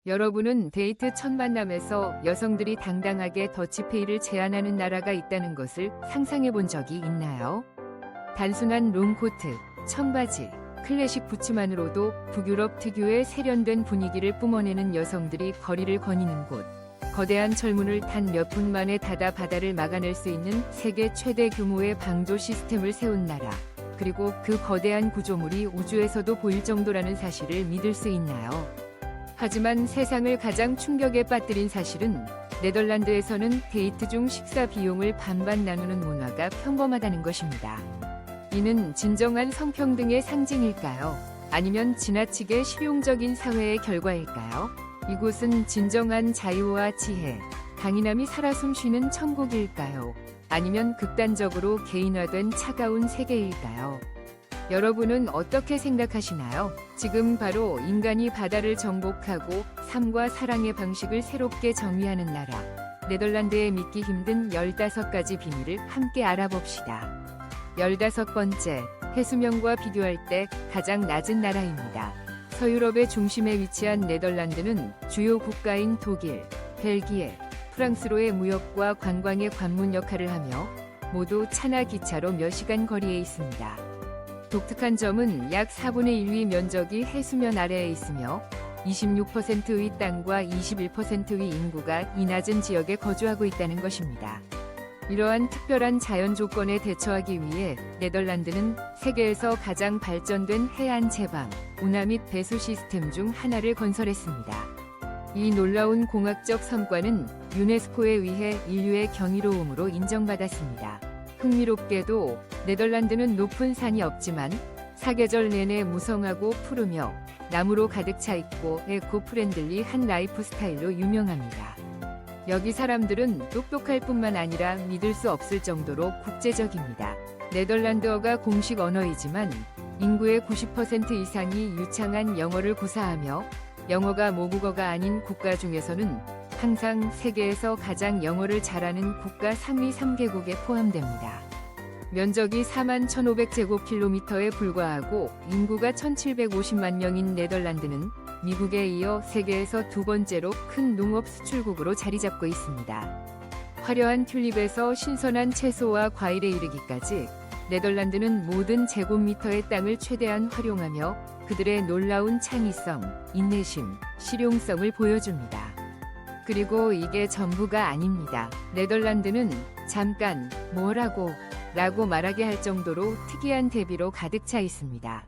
여러분은 데이트 첫 만남에서 여성들이 당당하게 더치페이를 제안하는 나라가 있다는 것을 상상해 본 적이 있나요? 단순한 롱코트, 청바지, 클래식 부츠만으로도 북유럽 특유의 세련된 분위기를 뿜어내는 여성들이 거리를 거니는 곳. 거대한 철문을 단 몇 분 만에 닫아 바다를 막아낼 수 있는 세계 최대 규모의 방조 시스템을 세운 나라. 그리고 그 거대한 구조물이 우주에서도 보일 정도라는 사실을 믿을 수 있나요? 하지만 세상을 가장 충격에 빠뜨린 사실은 네덜란드에서는 데이트 중 식사 비용을 반반 나누는 문화가 평범하다는 것입니다. 이는 진정한 성평등의 상징일까요? 아니면 지나치게 실용적인 사회의 결과일까요? 이곳은 진정한 자유와 지혜, 강인함이 살아 숨쉬는 천국일까요? 아니면 극단적으로 개인화된 차가운 세계일까요? 여러분은 어떻게 생각하시나요? 지금 바로 인간이 바다를 정복하고 삶과 사랑의 방식을 새롭게 정의하는 나라, 네덜란드의 믿기 힘든 15가지 비밀을 함께 알아봅시다. 15번째, 해수면과 비교할 때 가장 낮은 나라입니다. 서유럽의 중심에 위치한 네덜란드는 주요 국가인 독일, 벨기에, 프랑스로의 무역과 관광의 관문 역할을 하며 모두 차나 기차로 몇 시간 거리에 있습니다. 독특한 점은 약 4분의 1위 면적이 해수면 아래에 있으며 26%의 땅과 21%의 인구가 이 낮은 지역에 거주하고 있다는 것입니다. 이러한 특별한 자연 조건에 대처하기 위해 네덜란드는 세계에서 가장 발전된 해안 제방, 운하 및 배수 시스템 중 하나를 건설했습니다. 이 놀라운 공학적 성과는 유네스코에 의해 인류의 경이로움으로 인정받았습니다. 흥미롭게도 네덜란드는 높은 산이 없지만 사계절 내내 무성하고 푸르며 나무로 가득 차 있고 에코-프렌들리한 라이프 스타일로 유명합니다. 여기 사람들은 똑똑할 뿐만 아니라 믿을 수 없을 정도로 국제적입니다. 네덜란드어가 공식 언어이지만 인구의 90% 이상이 유창한 영어를 구사하며 영어가 모국어가 아닌 국가 중에서는 항상 세계에서 가장 영어를 잘하는 국가 상위 3개국에 포함됩니다. 면적이 41,500제곱킬로미터에 불과하고 인구가 1,750만 명인 네덜란드는 미국에 이어 세계에서 두 번째로 큰 농업 수출국으로 자리 잡고 있습니다. 화려한 튤립에서 신선한 채소와 과일에 이르기까지 네덜란드는 모든 제곱미터의 땅을 최대한 활용하며 그들의 놀라운 창의성, 인내심, 실용성을 보여줍니다. 그리고 이게 전부가 아닙니다. 네덜란드는 잠깐 뭐라고 라고 말하게 할 정도로 특이한 대비로 가득 차 있습니다.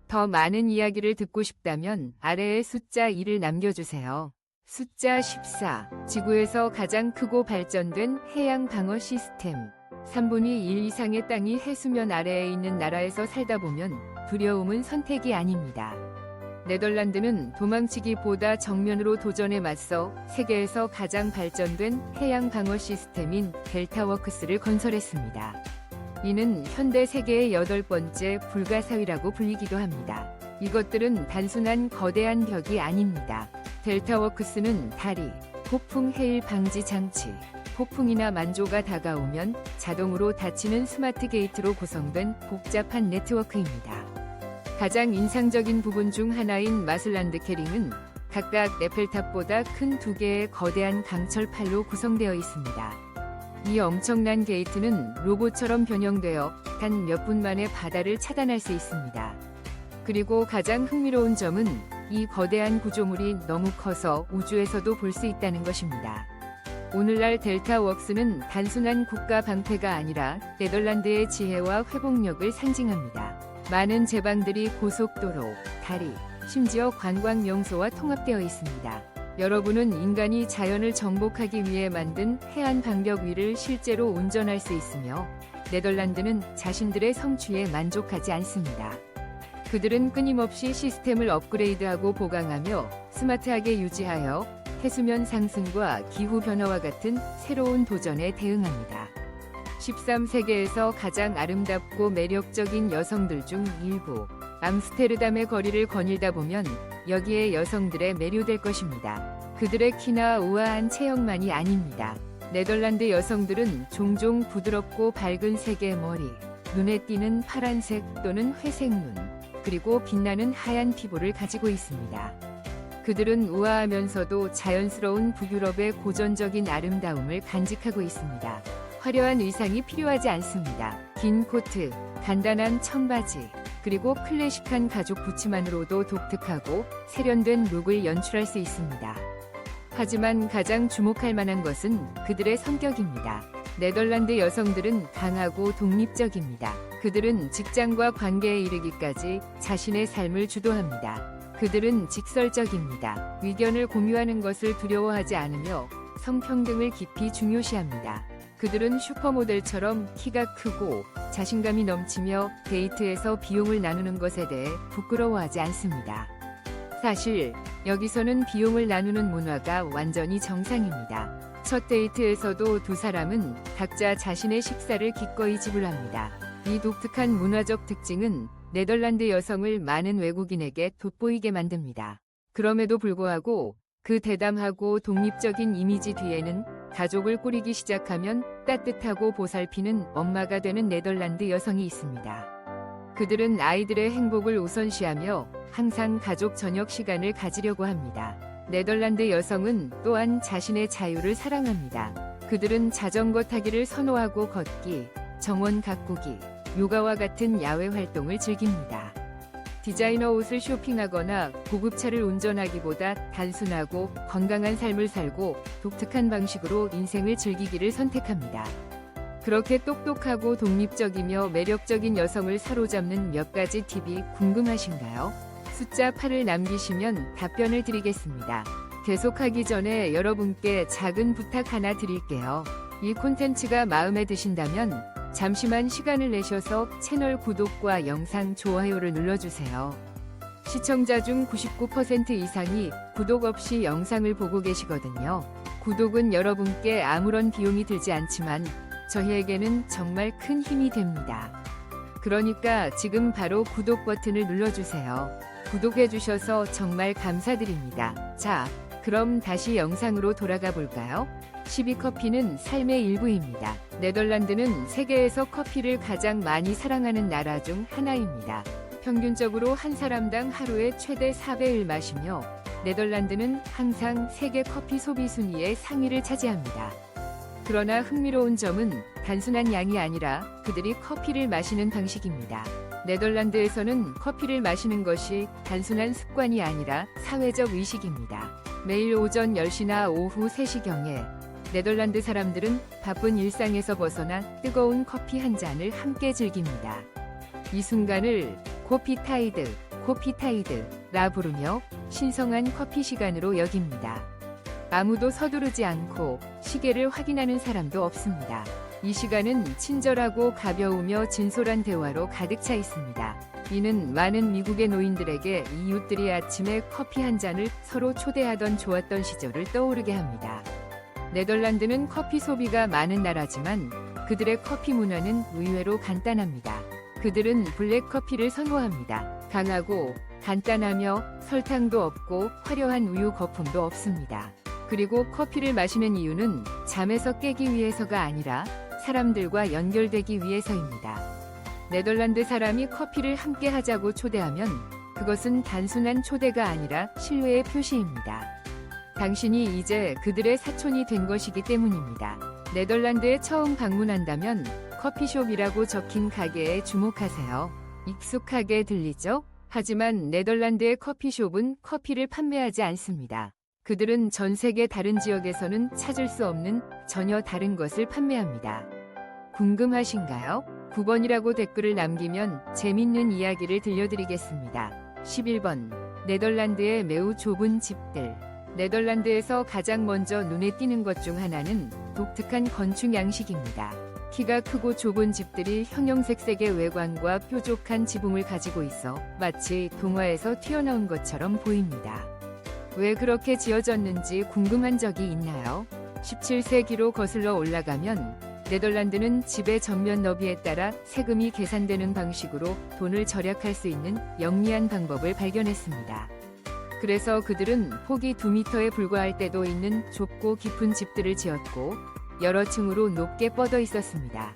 더 많은 이야기를 듣고 싶다면 아래에 숫자 2를 남겨주세요. 숫자 14. 지구에서 가장 크고 발전된 해양 방어 시스템. 3분의 1 이상의 땅이 해수면 아래에 있는 나라에서 살다 보면 두려움은 선택이 아닙니다. 네덜란드는 도망치기보다 정면으로 도전에 맞서 세계에서 가장 발전된 해양 방어 시스템인 델타워크스를 건설했습니다. 이는 현대 세계의 8번째 불가사의라고 불리기도 합니다. 이것들은 단순한 거대한 벽이 아닙니다. 델타워크스는 다리, 폭풍 해일 방지 장치, 폭풍이나 만조가 다가오면 자동으로 닫히는 스마트 게이트로 구성된 복잡한 네트워크입니다. 가장 인상적인 부분 중 하나인 마슬란드 캐링은 각각 에펠탑보다 큰 두 개의 거대한 강철팔로 구성되어 있습니다. 이 엄청난 게이트는 로봇처럼 변형되어 단 몇 분 만에 바다를 차단할 수 있습니다. 그리고 가장 흥미로운 점은 이 거대한 구조물이 너무 커서 우주에서도 볼 수 있다는 것입니다. 오늘날 델타웍스는 단순한 국가 방패가 아니라 네덜란드의 지혜와 회복력을 상징합니다. 많은 제방들이 고속도로, 다리, 심지어 관광 명소와 통합되어 있습니다. 여러분은 인간이 자연을 정복하기 위해 만든 해안 방벽 위를 실제로 운전할 수 있으며 네덜란드는 자신들의 성취에 만족하지 않습니다. 그들은 끊임없이 시스템을 업그레이드하고 보강하며 스마트하게 유지하여 해수면 상승과 기후 변화와 같은 새로운 도전에 대응합니다. 13세계에서 가장 아름답고 매력적인 여성들 중 일부, 암스테르담의 거리를 거닐다 보면 여기에 여성들에 매료될 것입니다. 그들의 키나 우아한 체형만이 아닙니다. 네덜란드 여성들은 종종 부드럽고 밝은 색의 머리, 눈에 띄는 파란색 또는 회색 눈, 그리고 빛나는 하얀 피부를 가지고 있습니다. 그들은 우아하면서도 자연스러운 북유럽의 고전적인 아름다움을 간직하고 있습니다. 화려한 의상이 필요하지 않습니다. 긴 코트, 간단한 청바지, 그리고 클래식한 가죽 부츠만으로도 독특하고 세련된 룩을 연출할 수 있습니다. 하지만 가장 주목할 만한 것은 그들의 성격입니다. 네덜란드 여성들은 강하고 독립적입니다. 그들은 직장과 관계에 이르기까지 자신의 삶을 주도합니다. 그들은 직설적입니다. 의견을 공유하는 것을 두려워하지 않으며 성평등을 깊이 중요시합니다. 그들은 슈퍼모델처럼 키가 크고 자신감이 넘치며 데이트에서 비용을 나누는 것에 대해 부끄러워하지 않습니다. 사실 여기서는 비용을 나누는 문화가 완전히 정상입니다. 첫 데이트에서도 두 사람은 각자 자신의 식사를 기꺼이 지불합니다. 이 독특한 문화적 특징은 네덜란드 여성을 많은 외국인에게 돋보이게 만듭니다. 그럼에도 불구하고 그 대담하고 독립적인 이미지 뒤에는 가족을 꾸리기 시작하면 따뜻하고 보살피는 엄마가 되는 네덜란드 여성이 있습니다. 그들은 아이들의 행복을 우선시하며 항상 가족 저녁 시간을 가지려고 합니다. 네덜란드 여성은 또한 자신의 자유를 사랑합니다. 그들은 자전거 타기를 선호하고 걷기, 정원 가꾸기, 요가와 같은 야외 활동을 즐깁니다. 디자이너 옷을 쇼핑하거나 고급차를 운전하기보다 단순하고 건강한 삶을 살고 독특한 방식으로 인생을 즐기기를 선택합니다. 그렇게 똑똑하고 독립적이며 매력적인 여성을 사로잡는 몇 가지 팁이 궁금하신가요? 숫자 8을 남기시면 답변을 드리겠습니다. 계속하기 전에 여러분께 작은 부탁 하나 드릴게요. 이 콘텐츠가 마음에 드신다면 잠시만 시간을 내셔서 채널 구독과 영상 좋아요를 눌러주세요. 시청자 중 99% 이상이 구독 없이 영상을 보고 계시거든요. 구독은 여러분께 아무런 비용이 들지 않지만 저희에게는 정말 큰 힘이 됩니다. 그러니까 지금 바로 구독 버튼을 눌러주세요. 구독해주셔서 정말 감사드립니다. 자, 그럼 다시 영상으로 돌아가 볼까요? 12커피는 삶의 일부입니다. 네덜란드는 세계에서 커피를 가장 많이 사랑하는 나라 중 하나입니다. 평균적으로 한 사람당 하루에 최대 4배를 마시며 네덜란드는 항상 세계 커피 소비 순위의 상위를 차지합니다. 그러나 흥미로운 점은 단순한 양이 아니라 그들이 커피를 마시는 방식입니다. 네덜란드에서는 커피를 마시는 것이 단순한 습관이 아니라 사회적 의식입니다. 매일 오전 10시나 오후 3시경에 네덜란드 사람들은 바쁜 일상에서 벗어나 뜨거운 커피 한 잔을 함께 즐깁니다. 이 순간을 코피타이드라 부르며 신성한 커피 시간으로 여깁니다. 아무도 서두르지 않고 시계를 확인하는 사람도 없습니다. 이 시간은 친절하고 가벼우며 진솔한 대화로 가득 차 있습니다. 이는 많은 미국의 노인들에게 이웃들이 아침에 커피 한 잔을 서로 초대하던 좋았던 시절을 떠오르게 합니다. 네덜란드는 커피 소비가 많은 나라지만 그들의 커피 문화는 의외로 간단합니다. 그들은 블랙 커피를 선호합니다. 강하고 간단하며 설탕도 없고 화려한 우유 거품도 없습니다. 그리고 커피를 마시는 이유는 잠에서 깨기 위해서가 아니라 사람들과 연결되기 위해서입니다. 네덜란드 사람이 커피를 함께 하자고 초대하면 그것은 단순한 초대가 아니라 신뢰의 표시입니다. 당신이 이제 그들의 사촌이 된 것이기 때문입니다. 네덜란드에 처음 방문한다면 커피숍이라고 적힌 가게에 주목하세요. 익숙하게 들리죠? 하지만 네덜란드의 커피숍은 커피를 판매하지 않습니다. 그들은 전 세계 다른 지역에서는 찾을 수 없는 전혀 다른 것을 판매합니다. 궁금하신가요? 9번이라고 댓글을 남기면 재밌는 이야기를 들려드리겠습니다. 11번. 네덜란드의 매우 좁은 집들. 네덜란드에서 가장 먼저 눈에 띄는 것 중 하나는 독특한 건축 양식입니다. 키가 크고 좁은 집들이 형형색색의 외관과 뾰족한 지붕을 가지고 있어 마치 동화에서 튀어나온 것처럼 보입니다. 왜 그렇게 지어졌는지 궁금한 적이 있나요? 17세기로 거슬러 올라가면 네덜란드는 집의 전면 너비에 따라 세금이 계산되는 방식으로 돈을 절약할 수 있는 영리한 방법을 발견했습니다. 그래서 그들은 폭이 2m에 불과할 때도 있는 좁고 깊은 집들을 지었고 여러 층으로 높게 뻗어 있었습니다.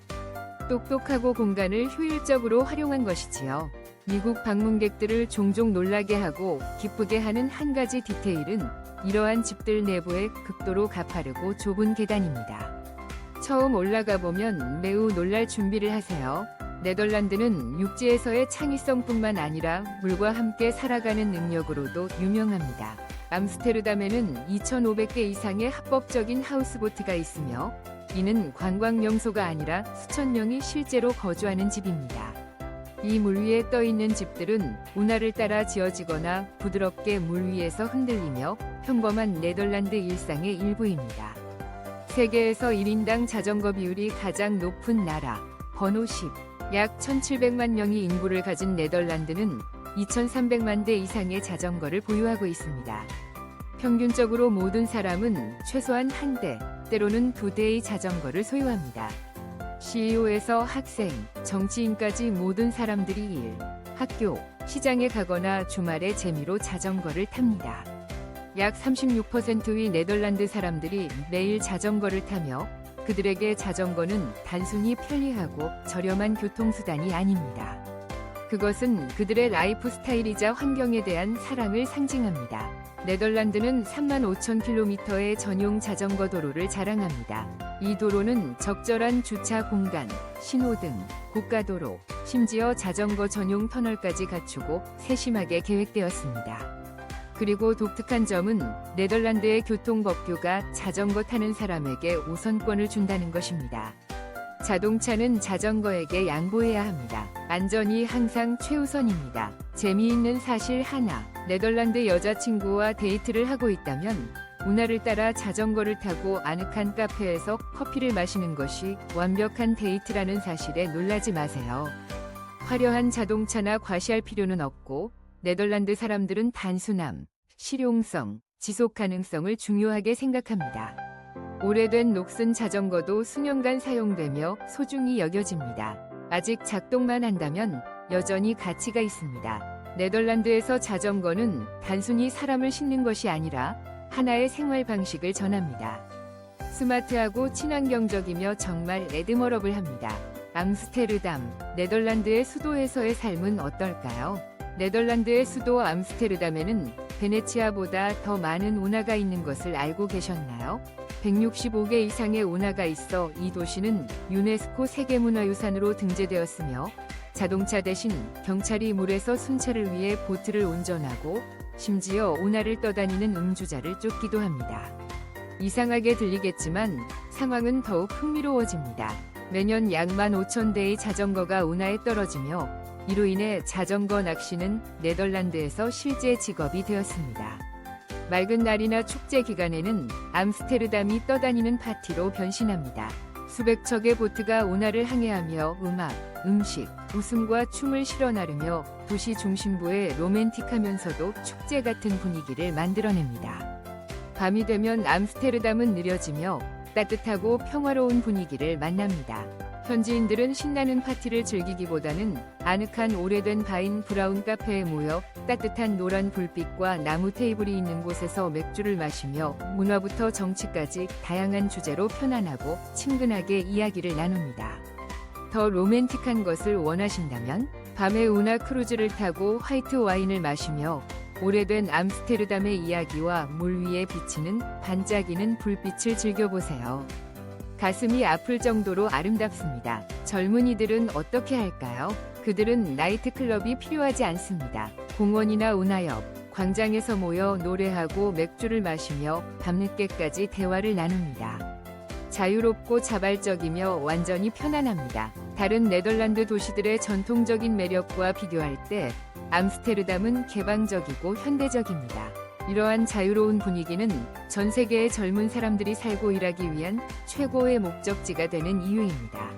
똑똑하고 공간을 효율적으로 활용한 것이지요. 미국 방문객들을 종종 놀라게 하고 기쁘게 하는 한 가지 디테일은 이러한 집들 내부의 극도로 가파르고 좁은 계단입니다. 처음 올라가 보면 매우 놀랄 준비를 하세요. 네덜란드는 육지에서의 창의성뿐만 아니라 물과 함께 살아가는 능력으로도 유명합니다. 암스테르담에는 2,500개 이상의 합법적인 하우스보트가 있으며 이는 관광 명소가 아니라 수천 명이 실제로 거주하는 집입니다. 이 물 위에 떠 있는 집들은 운하를 따라 지어지거나 부드럽게 물 위에서 흔들리며 평범한 네덜란드 일상의 일부입니다. 세계에서 1인당 자전거 비율이 가장 높은 나라, 번호 10. 약 1,700만 명의 인구를 가진 네덜란드는 2,300만 대 이상의 자전거를 보유하고 있습니다. 평균적으로 모든 사람은 최소한 한 대, 때로는 두 대의 자전거를 소유합니다. CEO에서 학생, 정치인까지 모든 사람들이 일, 학교, 시장에 가거나 주말에 재미로 자전거를 탑니다. 약 36%의 네덜란드 사람들이 매일 자전거를 타며 그들에게 자전거는 단순히 편리하고 저렴한 교통수단이 아닙니다. 그것은 그들의 라이프 스타일이자 환경에 대한 사랑을 상징합니다. 네덜란드는 35,000km의 전용 자전거 도로를 자랑합니다. 이 도로는 적절한 주차 공간, 신호등, 고가도로, 심지어 자전거 전용 터널까지 갖추고 세심하게 계획되었습니다. 그리고 독특한 점은 네덜란드의 교통법규가 자전거 타는 사람에게 우선권을 준다는 것입니다. 자동차는 자전거에게 양보해야 합니다. 안전이 항상 최우선입니다. 재미있는 사실 하나, 네덜란드 여자친구와 데이트를 하고 있다면 운하를 따라 자전거를 타고 아늑한 카페에서 커피를 마시는 것이 완벽한 데이트라는 사실에 놀라지 마세요. 화려한 자동차나 과시할 필요는 없고 네덜란드 사람들은 단순함, 실용성, 지속 가능성을 중요하게 생각합니다. 오래된 녹슨 자전거도 수년간 사용되며 소중히 여겨집니다. 아직 작동만 한다면 여전히 가치가 있습니다. 네덜란드에서 자전거는 단순히 사람을 싣는 것이 아니라 하나의 생활 방식을 전합니다. 스마트하고 친환경적이며 정말 애드머럽을 합니다. 암스테르담, 네덜란드의 수도에서의 삶은 어떨까요? 네덜란드의 수도 암스테르담에는 베네치아보다 더 많은 운하가 있는 것을 알고 계셨나요? 165개 이상의 운하가 있어 이 도시는 유네스코 세계문화유산으로 등재되었으며 자동차 대신 경찰이 물에서 순찰을 위해 보트를 운전하고 심지어 운하를 떠다니는 음주자를 쫓기도 합니다. 이상하게 들리겠지만 상황은 더욱 흥미로워집니다. 매년 약 15,000대의 자전거가 운하에 떨어지며 이로 인해 자전거 낚시는 네덜란드에서 실제 직업이 되었습니다. 맑은 날이나 축제 기간에는 암스테르담이 떠다니는 파티로 변신합니다. 수백 척의 보트가 운하를 항해하며 음악, 음식, 웃음과 춤을 실어 나르며 도시 중심부에 로맨틱하면서도 축제 같은 분위기를 만들어냅니다. 밤이 되면 암스테르담은 느려지며 따뜻하고 평화로운 분위기를 만납니다. 현지인들은 신나는 파티를 즐기기보다는 아늑한 오래된 바인 브라운 카페에 모여 따뜻한 노란 불빛과 나무 테이블이 있는 곳에서 맥주를 마시며 문화부터 정치까지 다양한 주제로 편안하고 친근하게 이야기를 나눕니다. 더 로맨틱한 것을 원하신다면 밤에 운하 크루즈를 타고 화이트 와인을 마시며 오래된 암스테르담의 이야기와 물 위에 비치는 반짝이는 불빛을 즐겨보세요. 가슴이 아플 정도로 아름답습니다. 젊은이들은 어떻게 할까요? 그들은 나이트클럽이 필요하지 않습니다. 공원이나 운하 옆, 광장에서 모여 노래하고 맥주를 마시며 밤늦게까지 대화를 나눕니다. 자유롭고 자발적이며 완전히 편안합니다. 다른 네덜란드 도시들의 전통적인 매력과 비교할 때 암스테르담은 개방적이고 현대적입니다. 이러한 자유로운 분위기는 전 세계의 젊은 사람들이 살고 일하기 위한 최고의 목적지가 되는 이유입니다.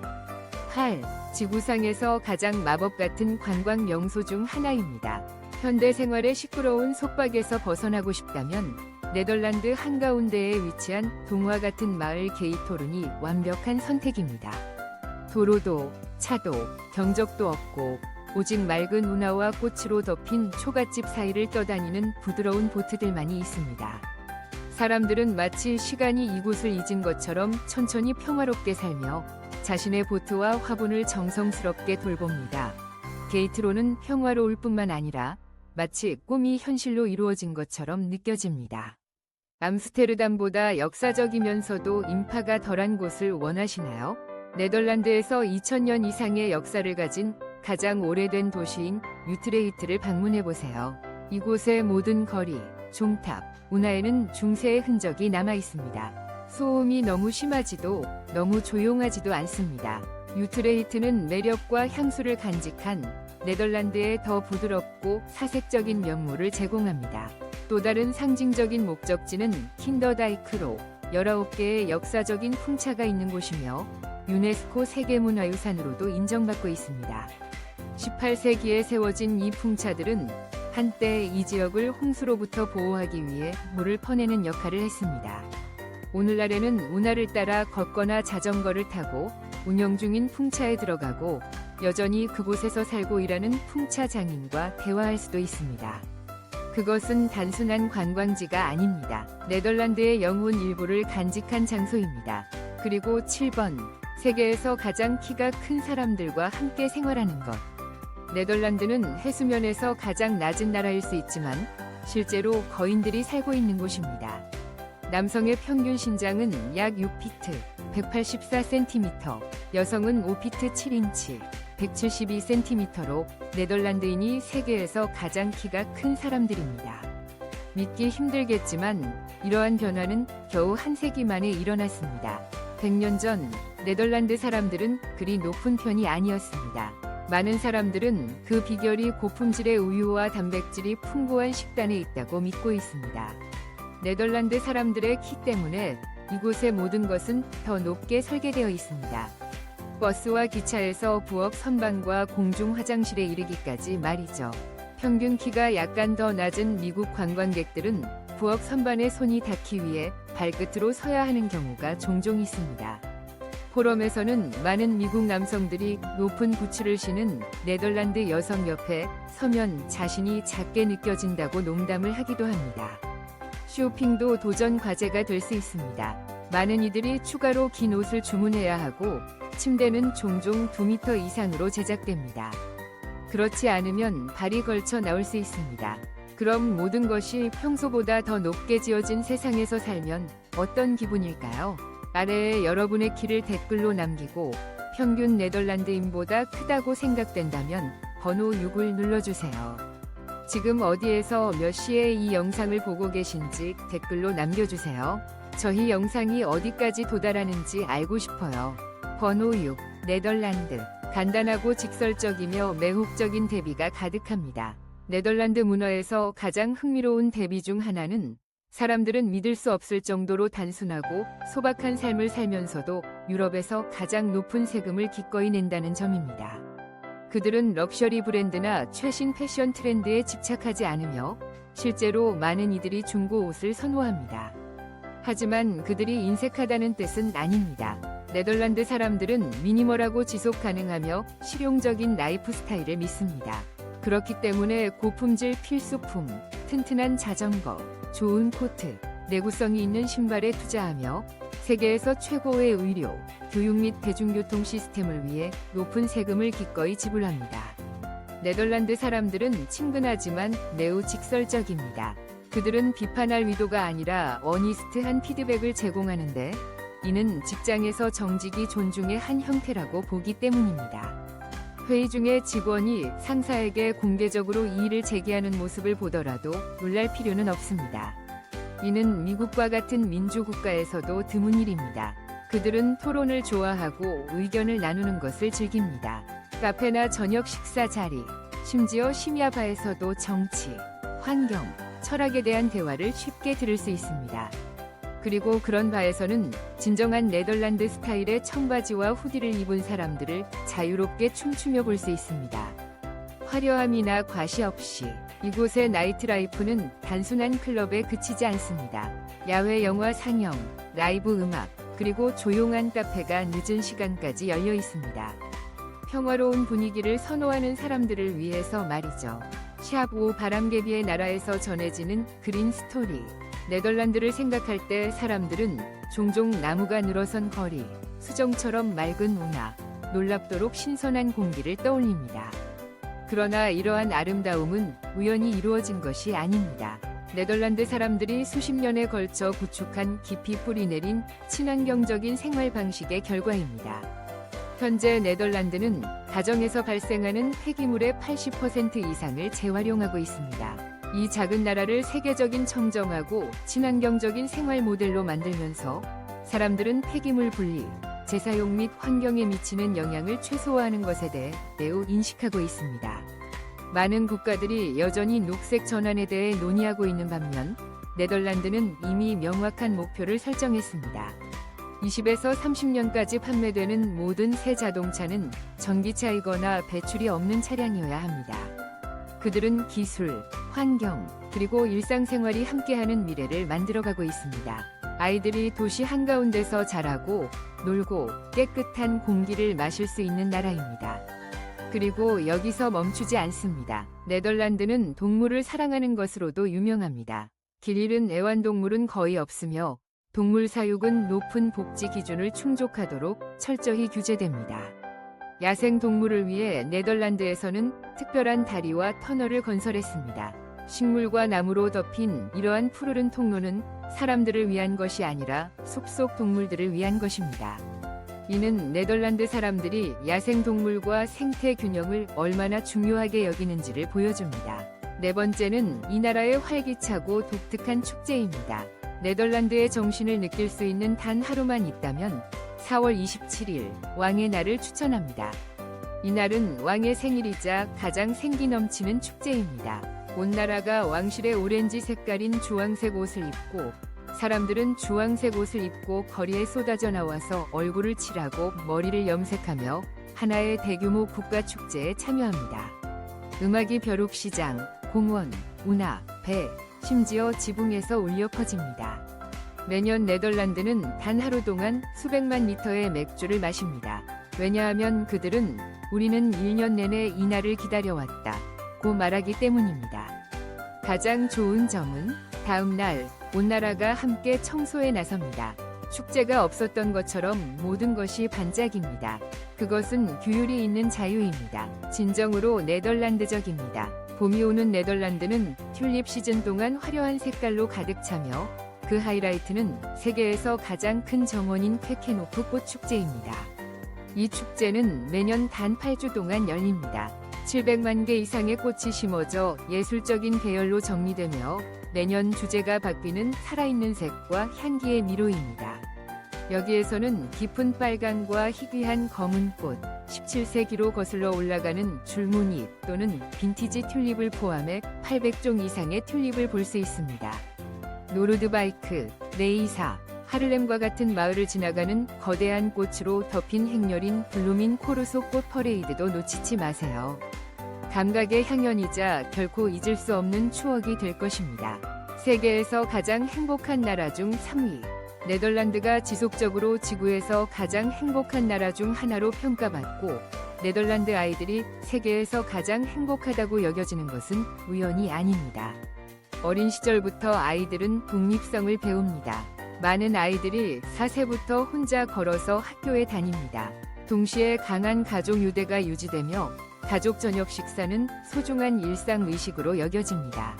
8. 지구상에서 가장 마법 같은 관광 명소 중 하나입니다. 현대 생활의 시끄러운 속박에서 벗어나고 싶다면 네덜란드 한가운데에 위치한 동화 같은 마을 게이토른이 완벽한 선택입니다. 도로도, 차도, 경적도 없고 오직 맑은 운하와 꽃으로 덮인 초가집 사이를 떠다니는 부드러운 보트들만이 있습니다. 사람들은 마치 시간이 이곳을 잊은 것처럼 천천히 평화롭게 살며 자신의 보트와 화분을 정성스럽게 돌봅니다. 게이트로는 평화로울 뿐만 아니라 마치 꿈이 현실로 이루어진 것처럼 느껴집니다. 암스테르담보다 역사적이면서도 인파가 덜한 곳을 원하시나요? 네덜란드에서 2000년 이상의 역사를 가진 가장 오래된 도시인 유트레히트를 방문해보세요. 이곳의 모든 거리, 종탑, 운하에는 중세의 흔적이 남아 있습니다. 소음이 너무 심하지도 너무 조용하지도 않습니다. 유트레히트는 매력과 향수를 간직한 네덜란드의 더 부드럽고 사색적인 면모를 제공합니다. 또 다른 상징적인 목적지는 킨더다이크로 19개의 역사적인 풍차가 있는 곳이며 유네스코 세계문화유산으로도 인정받고 있습니다. 18세기에 세워진 이 풍차들은 한때 이 지역을 홍수로부터 보호하기 위해 물을 퍼내는 역할을 했습니다. 오늘날에는 운하를 따라 걷거나 자전거를 타고 운영 중인 풍차에 들어가고 여전히 그곳에서 살고 일하는 풍차 장인과 대화할 수도 있습니다. 그것은 단순한 관광지가 아닙니다. 네덜란드의 영혼 일부를 간직한 장소입니다. 그리고 7번, 세계에서 가장 키가 큰 사람들과 함께 생활하는 것. 네덜란드는 해수면에서 가장 낮은 나라일 수 있지만 실제로 거인들이 살고 있는 곳입니다. 남성의 평균 신장은 약 6피트, 184cm, 여성은 5피트 7인치, 172cm로 네덜란드인이 세계에서 가장 키가 큰 사람들입니다. 믿기 힘들겠지만 이러한 변화는 겨우 한 세기 만에 일어났습니다. 100년 전 네덜란드 사람들은 그리 높은 편이 아니었습니다. 많은 사람들은 그 비결이 고품질의 우유와 단백질이 풍부한 식단에 있다고 믿고 있습니다. 네덜란드 사람들의 키 때문에 이곳의 모든 것은 더 높게 설계되어 있습니다. 버스와 기차에서 부엌 선반과 공중 화장실에 이르기까지 말이죠. 평균 키가 약간 더 낮은 미국 관광객들은 부엌 선반에 손이 닿기 위해 발끝으로 서야 하는 경우가 종종 있습니다. 포럼에서는 많은 미국 남성들이 높은 부츠를 신은 네덜란드 여성 옆에 서면 자신이 작게 느껴진다고 농담을 하기도 합니다. 쇼핑도 도전 과제가 될 수 있습니다. 많은 이들이 추가로 긴 옷을 주문해야 하고 침대는 종종 2m 이상으로 제작됩니다. 그렇지 않으면 발이 걸쳐 나올 수 있습니다. 그럼 모든 것이 평소보다 더 높게 지어진 세상에서 살면 어떤 기분일까요? 아래에 여러분의 키를 댓글로 남기고 평균 네덜란드인보다 크다고 생각된다면 번호 6을 눌러주세요. 지금 어디에서 몇 시에 이 영상을 보고 계신지 댓글로 남겨주세요. 저희 영상이 어디까지 도달하는지 알고 싶어요. 번호 6, 네덜란드. 간단하고 직설적이며 매혹적인 대비가 가득합니다. 네덜란드 문화에서 가장 흥미로운 대비 중 하나는 사람들은 믿을 수 없을 정도로 단순하고 소박한 삶을 살면서도 유럽에서 가장 높은 세금을 기꺼이 낸다는 점입니다. 그들은 럭셔리 브랜드나 최신 패션 트렌드에 집착하지 않으며 실제로 많은 이들이 중고 옷을 선호합니다. 하지만 그들이 인색하다는 뜻은 아닙니다. 네덜란드 사람들은 미니멀하고 지속 가능하며 실용적인 라이프 스타일을 믿습니다. 그렇기 때문에 고품질 필수품, 튼튼한 자전거, 좋은 코트, 내구성이 있는 신발에 투자하며 세계에서 최고의 의료, 교육 및 대중교통 시스템을 위해 높은 세금을 기꺼이 지불합니다. 네덜란드 사람들은 친근하지만 매우 직설적입니다. 그들은 비판할 의도가 아니라 어니스트한 피드백을 제공하는데 이는 직장에서 정직이 존중의 한 형태라고 보기 때문입니다. 회의 중에 직원이 상사에게 공개적으로 이의를 제기하는 모습을 보더라도 놀랄 필요는 없습니다. 이는 미국과 같은 민주국가에서도 드문 일입니다. 그들은 토론을 좋아하고 의견을 나누는 것을 즐깁니다. 카페나 저녁 식사 자리, 심지어 심야바에서도 정치, 환경, 철학에 대한 대화를 쉽게 들을 수 있습니다. 그리고 그런 바에서는 진정한 네덜란드 스타일의 청바지와 후디를 입은 사람들을 자유롭게 춤추며 볼 수 있습니다. 화려함이나 과시 없이 이곳의 나이트라이프는 단순한 클럽에 그치지 않습니다. 야외 영화 상영, 라이브 음악, 그리고 조용한 카페가 늦은 시간까지 열려 있습니다. 평화로운 분위기를 선호하는 사람들을 위해서 말이죠. 샵5 바람개비의 나라에서 전해지는 그린 스토리. 네덜란드를 생각할 때 사람들은 종종 나무가 늘어선 거리, 수정처럼 맑은 운하, 놀랍도록 신선한 공기를 떠올립니다. 그러나 이러한 아름다움은 우연히 이루어진 것이 아닙니다. 네덜란드 사람들이 수십 년에 걸쳐 구축한 깊이 뿌리내린 친환경적인 생활 방식의 결과입니다. 현재 네덜란드는 가정에서 발생하는 폐기물의 80% 이상을 재활용하고 있습니다. 이 작은 나라를 세계적인 청정하고 친환경적인 생활 모델로 만들면서 사람들은 폐기물 분리, 재사용 및 환경에 미치는 영향을 최소화하는 것에 대해 매우 인식하고 있습니다. 많은 국가들이 여전히 녹색 전환에 대해 논의하고 있는 반면 네덜란드는 이미 명확한 목표를 설정했습니다. 20에서 30년까지 판매되는 모든 새 자동차는 전기차이거나 배출이 없는 차량이어야 합니다. 그들은 기술, 환경, 그리고 일상생활이 함께하는 미래를 만들어가고 있습니다. 아이들이 도시 한가운데서 자라고 놀고 깨끗한 공기를 마실 수 있는 나라입니다. 그리고 여기서 멈추지 않습니다. 네덜란드는 동물을 사랑하는 것으로도 유명합니다. 길 잃은 애완동물은 거의 없으며 동물 사육은 높은 복지 기준을 충족하도록 철저히 규제됩니다. 야생 동물을 위해 네덜란드에서는 특별한 다리와 터널을 건설했습니다. 식물과 나무로 덮인 이러한 푸르른 통로는 사람들을 위한 것이 아니라 숲속 동물들을 위한 것입니다. 이는 네덜란드 사람들이 야생 동물과 생태 균형을 얼마나 중요하게 여기는지를 보여줍니다. 네 번째는 이 나라의 활기차고 독특한 축제입니다. 네덜란드의 정신을 느낄 수 있는 단 하루만 있다면 4월 27일 왕의 날을 추천합니다. 이날은 왕의 생일이자 가장 생기 넘치는 축제입니다. 온 나라가 왕실의 오렌지 색깔인 주황색 옷을 입고 사람들은 주황색 옷을 입고 거리에 쏟아져 나와서 얼굴을 칠하고 머리를 염색하며 하나의 대규모 국가축제에 참여합니다. 음악이 벼룩시장, 공원, 운하, 배, 심지어 지붕에서 울려 퍼집니다. 매년 네덜란드는 단 하루 동안 수백만 리터의 맥주를 마십니다. 왜냐하면 그들은 우리는 1년 내내 이 날을 기다려왔다 고 말하기 때문입니다. 가장 좋은 점은 다음 날 온 나라가 함께 청소에 나섭니다. 축제가 없었던 것처럼 모든 것이 반짝입니다. 그것은 규율이 있는 자유입니다. 진정으로 네덜란드적입니다. 봄이 오는 네덜란드는 튤립 시즌 동안 화려한 색깔로 가득 차며 그 하이라이트는 세계에서 가장 큰 정원인 퀘케노프 꽃축제입니다. 이 축제는 매년 단 8주 동안 열립니다. 700만 개 이상의 꽃이 심어져 예술적인 계열로 정리되며 매년 주제가 바뀌는 살아있는 색과 향기의 미로입니다. 여기에서는 깊은 빨강과 희귀한 검은 꽃, 17세기로 거슬러 올라가는 줄무늬 또는 빈티지 튤립을 포함해 800종 이상의 튤립을 볼 수 있습니다. 노르드바이크, 레이사, 하를렘과 같은 마을을 지나가는 거대한 꽃으로 덮인 행렬인 블루민 코르소 꽃 퍼레이드도 놓치지 마세요. 감각의 향연이자 결코 잊을 수 없는 추억이 될 것입니다. 세계에서 가장 행복한 나라 중 3위. 네덜란드가 지속적으로 지구에서 가장 행복한 나라 중 하나로 평가받고 네덜란드 아이들이 세계에서 가장 행복하다고 여겨지는 것은 우연이 아닙니다. 어린 시절부터 아이들은 독립성을 배웁니다. 많은 아이들이 4세부터 혼자 걸어서 학교에 다닙니다. 동시에 강한 가족 유대가 유지되며 가족 저녁 식사는 소중한 일상 의식으로 여겨집니다.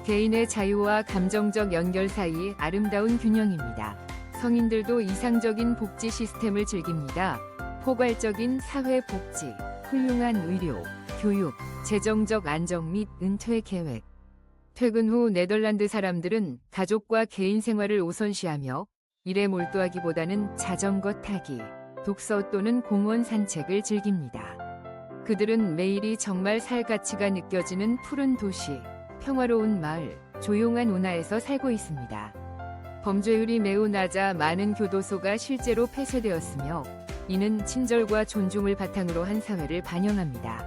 개인의 자유와 감정적 연결 사이의 아름다운 균형입니다. 성인들도 이상적인 복지 시스템을 즐깁니다. 포괄적인 사회 복지, 훌륭한 의료, 교육, 재정적 안정 및 은퇴 계획. 퇴근 후 네덜란드 사람들은 가족과 개인 생활을 우선시하며 일에 몰두하기보다는 자전거 타기, 독서 또는 공원 산책을 즐깁니다. 그들은 매일이 정말 살 가치가 느껴지는 푸른 도시, 평화로운 마을, 조용한 운하에서 살고 있습니다. 범죄율이 매우 낮아 많은 교도소가 실제로 폐쇄되었으며 이는 친절과 존중을 바탕으로 한 사회를 반영합니다.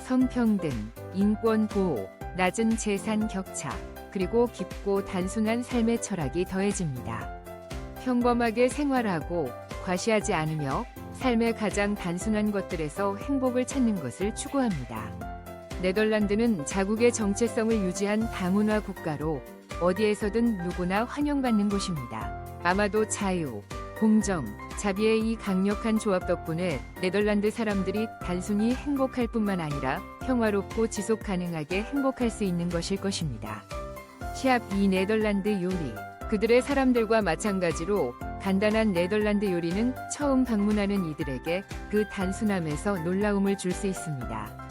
성평등, 인권 보호, 낮은 재산 격차, 그리고 깊고 단순한 삶의 철학이 더해집니다. 평범하게 생활하고 과시하지 않으며 삶의 가장 단순한 것들에서 행복을 찾는 것을 추구합니다. 네덜란드는 자국의 정체성을 유지한 다문화 국가로 어디에서든 누구나 환영받는 곳입니다. 아마도 자유, 공정, 자비의 이 강력한 조합 덕분에 네덜란드 사람들이 단순히 행복할 뿐만 아니라 평화롭고 지속 가능하게 행복할 수 있는 것일 것입니다. 샵 이 네덜란드 요리. 그들의 사람들과 마찬가지로 간단한 네덜란드 요리는 처음 방문하는 이들에게 그 단순함에서 놀라움을 줄 수 있습니다.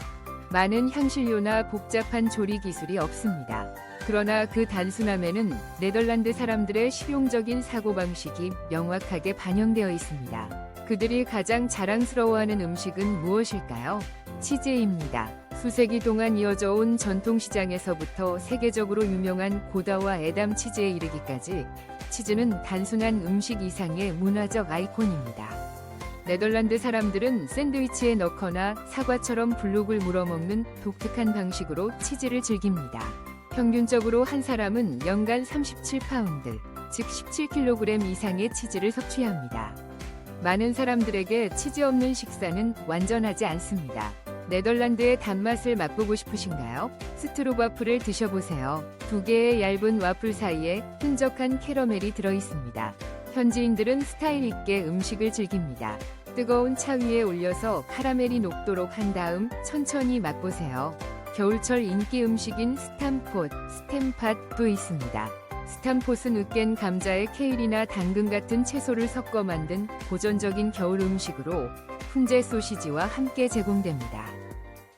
많은 향신료나 복잡한 조리 기술이 없습니다. 그러나 그 단순함에는 네덜란드 사람들의 실용적인 사고방식이 명확하게 반영되어 있습니다. 그들이 가장 자랑스러워하는 음식은 무엇일까요? 치즈입니다. 수세기 동안 이어져 온 전통시장에서부터 세계적으로 유명한 고다와 에담 치즈에 이르기까지 치즈는 단순한 음식 이상의 문화적 아이콘입니다. 네덜란드 사람들은 샌드위치에 넣거나 사과처럼 블록을 물어먹는 독특한 방식으로 치즈를 즐깁니다. 평균적으로 한 사람은 연간 37파운드, 즉 17kg 이상의 치즈를 섭취합니다. 많은 사람들에게 치즈 없는 식사는 완전하지 않습니다. 네덜란드의 단맛을 맛보고 싶으신가요? 스트로바프를 드셔보세요. 두 개의 얇은 와플 사이에 끈적한 캐러멜이 들어있습니다. 현지인들은 스타일 있게 음식을 즐깁니다. 뜨거운 차 위에 올려서 카라멜이 녹도록 한 다음 천천히 맛보세요. 겨울철 인기 음식인 스탬팟도 있습니다. 스탬폿은 으깬 감자에 케일이나 당근 같은 채소를 섞어 만든 고전적인 겨울 음식으로 훈제 소시지와 함께 제공됩니다.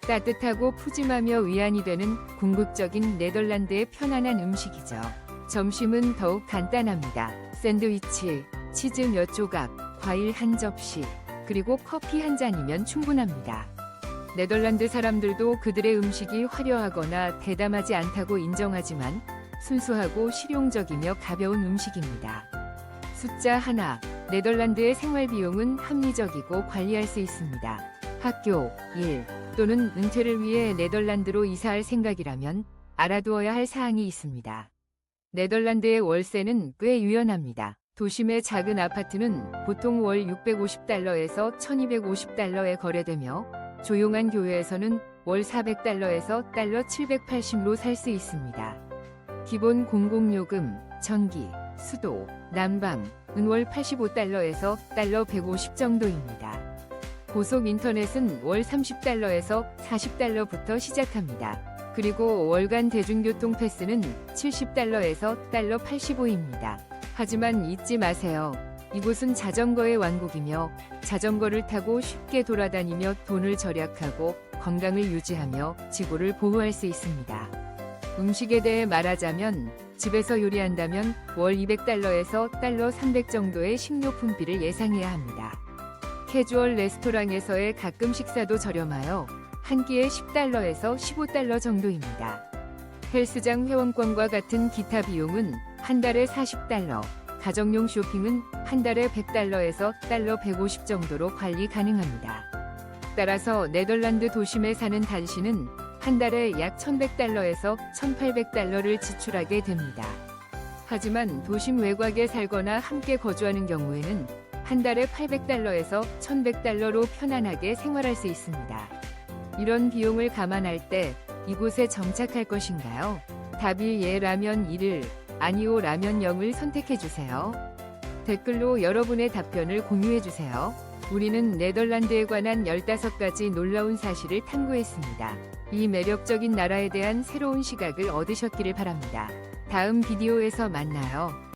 따뜻하고 푸짐하며 위안이 되는 궁극적인 네덜란드의 편안한 음식이죠. 점심은 더욱 간단합니다. 샌드위치, 치즈 몇 조각, 과일 한 접시, 그리고 커피 한 잔이면 충분합니다. 네덜란드 사람들도 그들의 음식이 화려하거나 대담하지 않다고 인정하지만 순수하고 실용적이며 가벼운 음식입니다. 숫자 하나, 네덜란드의 생활 비용은 합리적이고 관리할 수 있습니다. 학교, 일 또는 은퇴를 위해 네덜란드로 이사할 생각이라면 알아두어야 할 사항이 있습니다. 네덜란드의 월세는 꽤 유연합니다. 도심의 작은 아파트는 보통 월 650달러에서 1250달러에 거래되며 조용한 교외에서는 월 400달러에서 달러 780로 살 수 있습니다. 기본 공공요금, 전기, 수도, 난방은 월 85달러에서 달러 150 정도입니다. 고속 인터넷은 월 30달러에서 40달러부터 시작합니다. 그리고 월간 대중교통 패스는 70달러에서 달러 85입니다. 하지만 잊지 마세요. 이곳은 자전거의 왕국이며 자전거를 타고 쉽게 돌아다니며 돈을 절약하고 건강을 유지하며 지구를 보호할 수 있습니다. 음식에 대해 말하자면 집에서 요리한다면 월 200달러에서 달러 300 정도의 식료품비를 예상해야 합니다. 캐주얼 레스토랑에서의 가끔 식사도 저렴하여 한 끼에 10달러에서 15달러 정도입니다. 헬스장 회원권과 같은 기타 비용은 한 달에 40달러, 가정용 쇼핑은 한 달에 100달러에서 달러 150 정도로 관리 가능합니다. 따라서 네덜란드 도심에 사는 단신은 한 달에 약 1100달러에서 1800달러를 지출하게 됩니다. 하지만 도심 외곽에 살거나 함께 거주하는 경우에는 한 달에 800달러에서 1100달러로 편안하게 생활할 수 있습니다. 이런 비용을 감안할 때 이곳에 정착할 것인가요? 답이 예 라면 1을, 아니오 라면 0을 선택해주세요. 댓글로 여러분의 답변을 공유해주세요. 우리는 네덜란드에 관한 15가지 놀라운 사실을 탐구했습니다. 이 매력적인 나라에 대한 새로운 시각을 얻으셨기를 바랍니다. 다음 비디오에서 만나요.